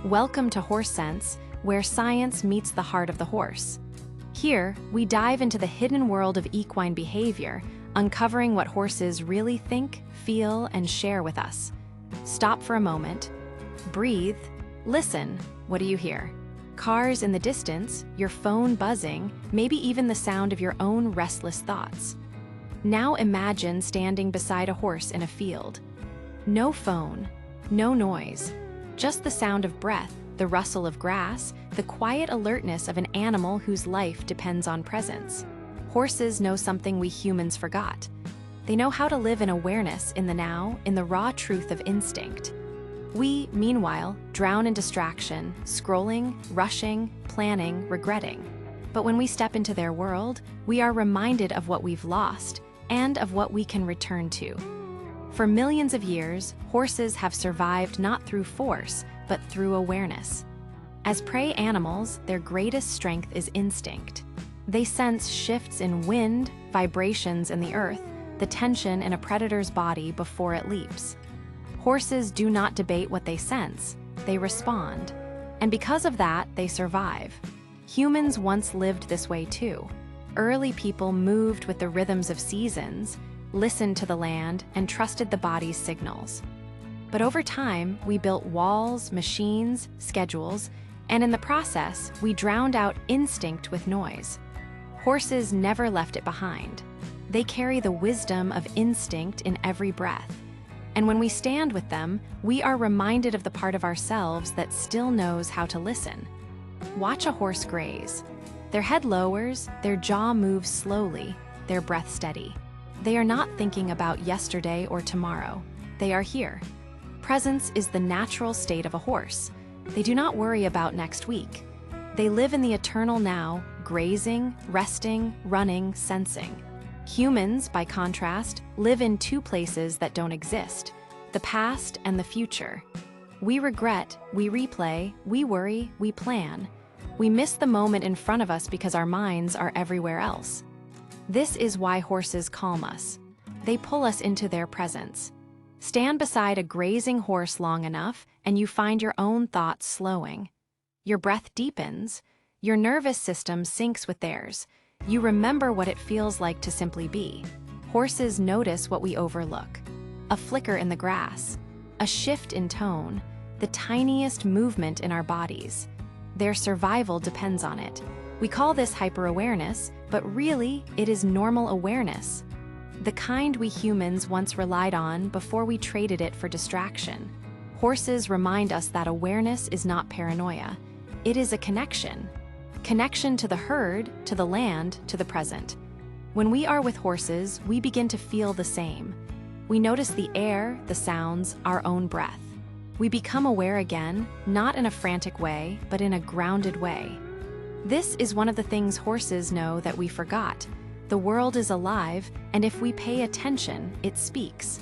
Welcome to Horse Sense, where science meets the heart of the horse. Here, we dive into the hidden world of equine behavior, uncovering what horses really think, feel, and share with us. Stop for a moment. Breathe. Listen. What do you hear? Cars in the distance, your phone buzzing, maybe even the sound of your own restless thoughts. Now imagine standing beside a horse in a field. No phone, no noise, just the sound of breath, the rustle of grass, the quiet alertness of an animal whose life depends on presence. Horses know something we humans forgot. They know how to live in awareness in the now, in the raw truth of instinct. We, meanwhile, drown in distraction, scrolling, rushing, planning, regretting. But when we step into their world, we are reminded of what we've lost and of what we can return to. For millions of years, horses have survived not through force, but through awareness. As prey animals, their greatest strength is instinct. They sense shifts in wind, vibrations in the earth, the tension in a predator's body before it leaps. Horses do not debate what they sense, they respond. And because of that, they survive. Humans once lived this way too. Early people moved with the rhythms of seasons, listened to the land, and trusted the body's signals. But over time, we built walls, machines, schedules, and in the process, we drowned out instinct with noise. Horses never left it behind. They carry the wisdom of instinct in every breath. And when we stand with them, we are reminded of the part of ourselves that still knows how to listen. Watch a horse graze. Their head lowers, their jaw moves slowly, their breath steady. They are not thinking about yesterday or tomorrow. They are here. Presence is the natural state of a horse. They do not worry about next week. They live in the eternal now, grazing, resting, running, sensing. Humans, by contrast, live in two places that don't exist: the past and the future. We regret, we replay, we worry, we plan. We miss the moment in front of us because our minds are everywhere else. This is why horses calm us. They pull us into their presence. Stand beside a grazing horse long enough, and you find your own thoughts slowing. Your breath deepens. Your nervous system syncs with theirs. You remember what it feels like to simply be. Horses notice what we overlook. A flicker in the grass, a shift in tone, the tiniest movement in our bodies. Their survival depends on it. We call this hyper-awareness, but really, it is normal awareness. The kind we humans once relied on before we traded it for distraction. Horses remind us that awareness is not paranoia. It is a connection. Connection to the herd, to the land, to the present. When we are with horses, we begin to feel the same. We notice the air, the sounds, our own breath. We become aware again, not in a frantic way, but in a grounded way. This is one of the things horses know that we forgot. The world is alive, and if we pay attention, it speaks.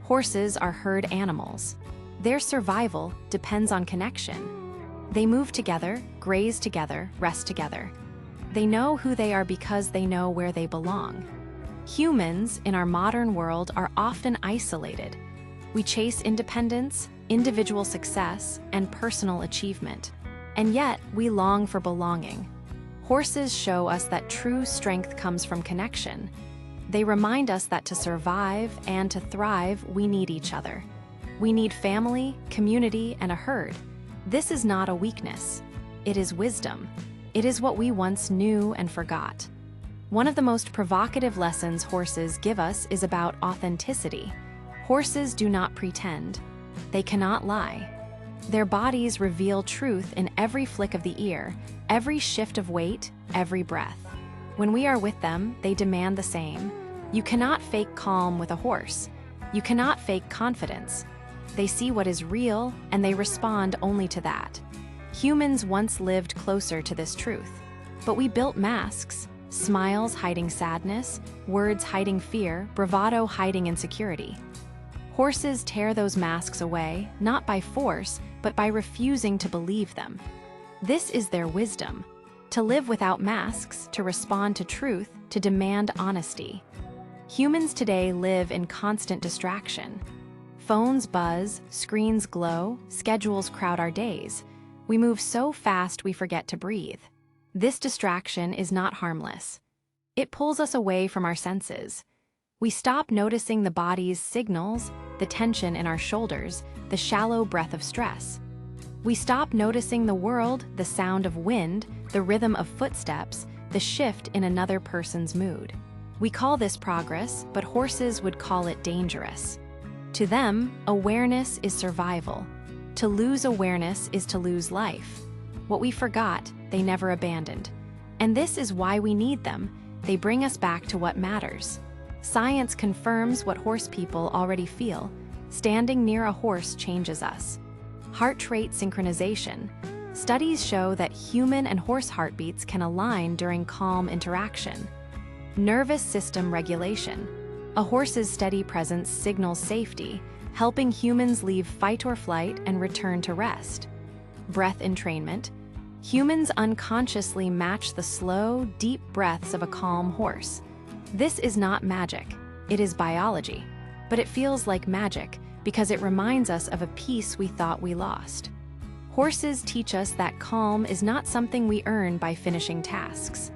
Horses are herd animals. Their survival depends on connection. They move together, graze together, rest together. They know who they are because they know where they belong. Humans, in our modern world, are often isolated. We chase independence, individual success, and personal achievement. And yet, we long for belonging. Horses show us that true strength comes from connection. They remind us that to survive and to thrive, we need each other. We need family, community, and a herd. This is not a weakness. It is wisdom. It is what we once knew and forgot. One of the most provocative lessons horses give us is about authenticity. Horses do not pretend. They cannot lie. Their bodies reveal truth in every flick of the ear, every shift of weight, every breath. When we are with them, they demand the same. You cannot fake calm with a horse. You cannot fake confidence. They see what is real, and they respond only to that. Humans once lived closer to this truth, but we built masks, smiles hiding sadness, words hiding fear, bravado hiding insecurity. Horses tear those masks away, not by force, but by refusing to believe them. This is their wisdom: to live without masks, to respond to truth, to demand honesty. Humans today live in constant distraction. Phones buzz, screens glow, schedules crowd our days. We move so fast we forget to breathe. This distraction is not harmless. It pulls us away from our senses. We stop noticing the body's signals, the tension in our shoulders, the shallow breath of stress. We stop noticing the world, the sound of wind, the rhythm of footsteps, the shift in another person's mood. We call this progress, but horses would call it dangerous. To them, awareness is survival. To lose awareness is to lose life. What we forgot, they never abandoned. And this is why we need them. They bring us back to what matters. Science confirms what horse people already feel. Standing near a horse changes us. Heart rate synchronization. Studies show that human and horse heartbeats can align during calm interaction. Nervous system regulation. A horse's steady presence signals safety, helping humans leave fight or flight and return to rest. Breath entrainment. Humans unconsciously match the slow, deep breaths of a calm horse. This is not magic, it is biology. But it feels like magic because it reminds us of a piece we thought we lost. Horses teach us that calm is not something we earn by finishing tasks.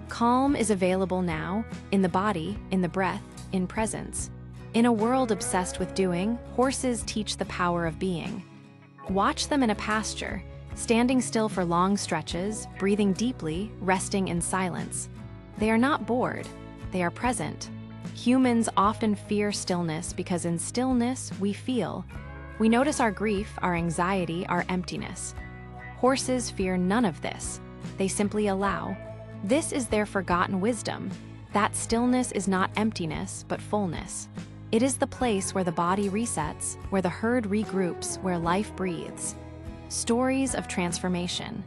Calm is available now, in the body, in the breath, in presence. In a world obsessed with doing, horses teach the power of being. Watch them in a pasture, standing still for long stretches, breathing deeply, resting in silence. They are not bored, they are present. Humans often fear stillness because in stillness we feel. We notice our grief, our anxiety, our emptiness. Horses fear none of this. They simply allow. This is their forgotten wisdom. That stillness is not emptiness, but fullness. It is the place where the body resets, where the herd regroups, where life breathes. Stories of transformation.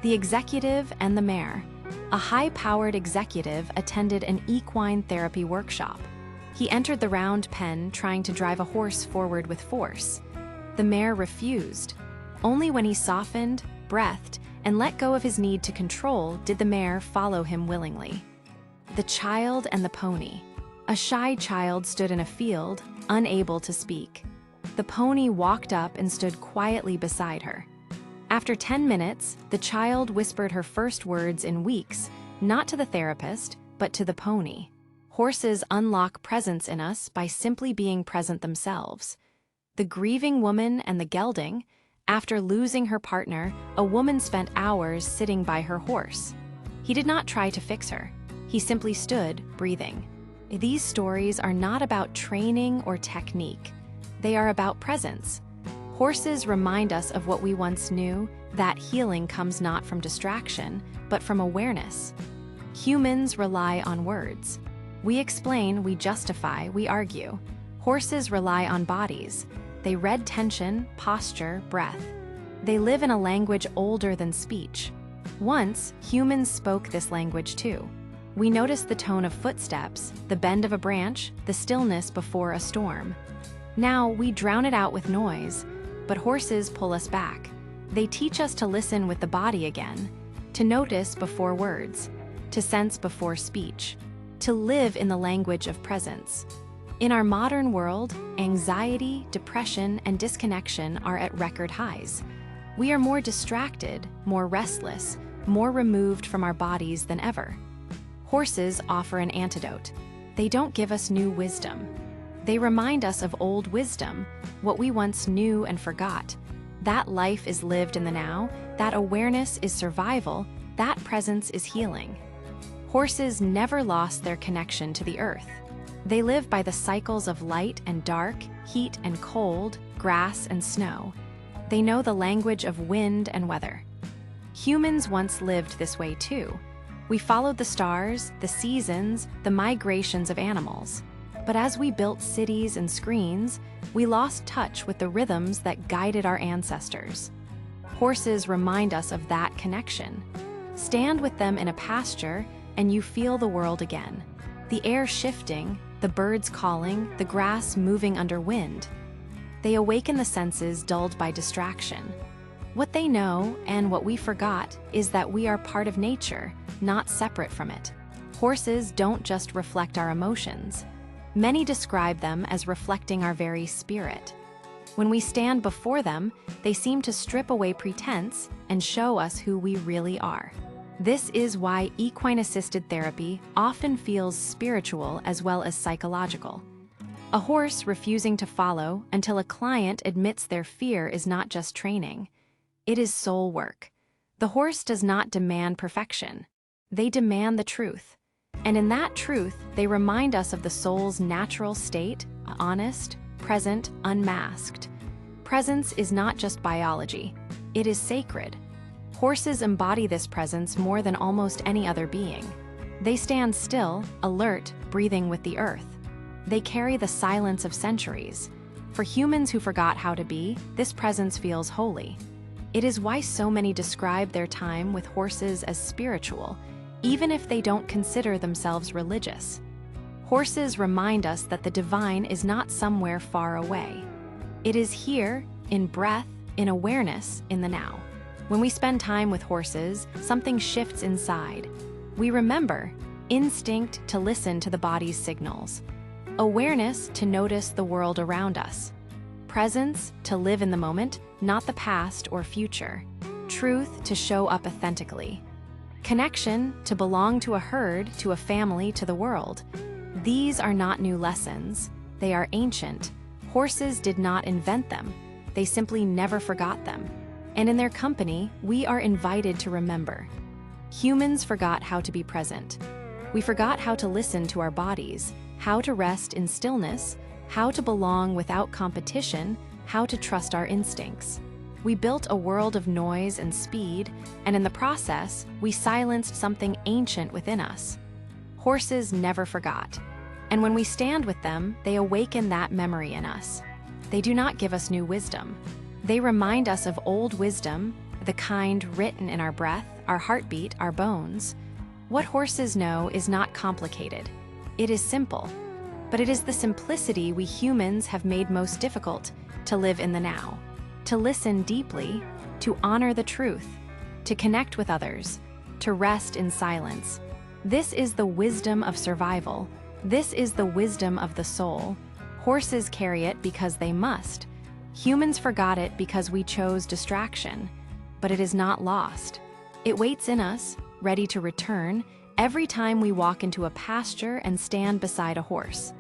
The executive and the mare. A high-powered executive attended an equine therapy workshop. He entered the round pen trying to drive a horse forward with force. The mare refused. Only when he softened, breathed, and let go of his need to control did the mare follow him willingly. The child and the pony. A shy child stood in a field, unable to speak. The pony walked up and stood quietly beside her. After 10 minutes, the child whispered her first words in weeks, not to the therapist, but to the pony. Horses unlock presence in us by simply being present themselves. The grieving woman and the gelding. After losing her partner, a woman spent hours sitting by her horse. He did not try to fix her. He simply stood, breathing. These stories are not about training or technique. They are about presence. Horses remind us of what we once knew, that healing comes not from distraction, but from awareness. Humans rely on words. We explain, we justify, we argue. Horses rely on bodies. They read tension, posture, breath. They live in a language older than speech. Once, humans spoke this language too. We noticed the tone of footsteps, the bend of a branch, the stillness before a storm. Now, we drown it out with noise, but horses pull us back. They teach us to listen with the body again, to notice before words, to sense before speech, to live in the language of presence. In our modern world, anxiety, depression, and disconnection are at record highs. We are more distracted, more restless, more removed from our bodies than ever. Horses offer an antidote. They don't give us new wisdom. They remind us of old wisdom, what we once knew and forgot. That life is lived in the now, that awareness is survival, that presence is healing. Horses never lost their connection to the earth. They live by the cycles of light and dark, heat and cold, grass and snow. They know the language of wind and weather. Humans once lived this way too. We followed the stars, the seasons, the migrations of animals. But as we built cities and screens, we lost touch with the rhythms that guided our ancestors. Horses remind us of that connection. Stand with them in a pasture and you feel the world again. The air shifting, the birds calling, the grass moving under wind. They awaken the senses dulled by distraction. What they know, and what we forgot, is that we are part of nature, not separate from it. Horses don't just reflect our emotions. Many describe them as reflecting our very spirit. When we stand before them, they seem to strip away pretense and show us who we really are. This is why equine-assisted therapy often feels spiritual as well as psychological. A horse refusing to follow until a client admits their fear is not just training. It is soul work. The horse does not demand perfection. They demand the truth. And in that truth, they remind us of the soul's natural state, honest, present, unmasked. Presence is not just biology. It is sacred. Horses embody this presence more than almost any other being. They stand still, alert, breathing with the earth. They carry the silence of centuries. For humans who forgot how to be, this presence feels holy. It is why so many describe their time with horses as spiritual, even if they don't consider themselves religious. Horses remind us that the divine is not somewhere far away. It is here, in breath, in awareness, in the now. When we spend time with horses, something shifts inside. We remember instinct to listen to the body's signals, awareness to notice the world around us, presence to live in the moment, not the past or future, truth to show up authentically, connection to belong to a herd, to a family, to the world. These are not new lessons. They are ancient. Horses did not invent them. They simply never forgot them. And in their company, we are invited to remember. Humans forgot how to be present. We forgot how to listen to our bodies, how to rest in stillness, how to belong without competition, how to trust our instincts. We built a world of noise and speed, and in the process, we silenced something ancient within us. Horses never forgot. And when we stand with them, they awaken that memory in us. They do not give us new wisdom. They remind us of old wisdom, the kind written in our breath, our heartbeat, our bones. What horses know is not complicated. It is simple. But it is the simplicity we humans have made most difficult: to live in the now, to listen deeply, to honor the truth, to connect with others, to rest in silence. This is the wisdom of survival. This is the wisdom of the soul. Horses carry it because they must. Humans forgot it because we chose distraction. But it is not lost. It waits in us, ready to return, every time we walk into a pasture and stand beside a horse.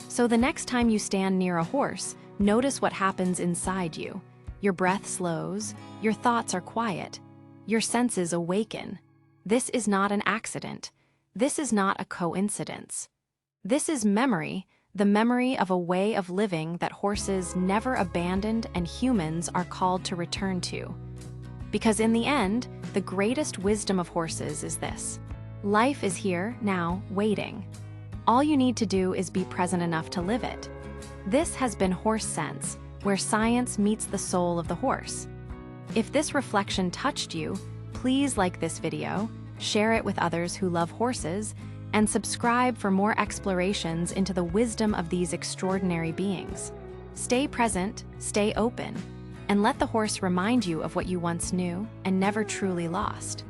So the next time you stand near a horse, notice what happens inside you. Your breath slows, your thoughts are quiet, your senses awaken. This is not an accident. This is not a coincidence. This is memory, the memory of a way of living that horses never abandoned and humans are called to return to. Because in the end, the greatest wisdom of horses is this: life is here, now, waiting. All you need to do is be present enough to live it. This has been Horse Sense, where science meets the soul of the horse. If this reflection touched you, please like this video, share it with others who love horses, and subscribe for more explorations into the wisdom of these extraordinary beings. Stay present, stay open, and let the horse remind you of what you once knew and never truly lost.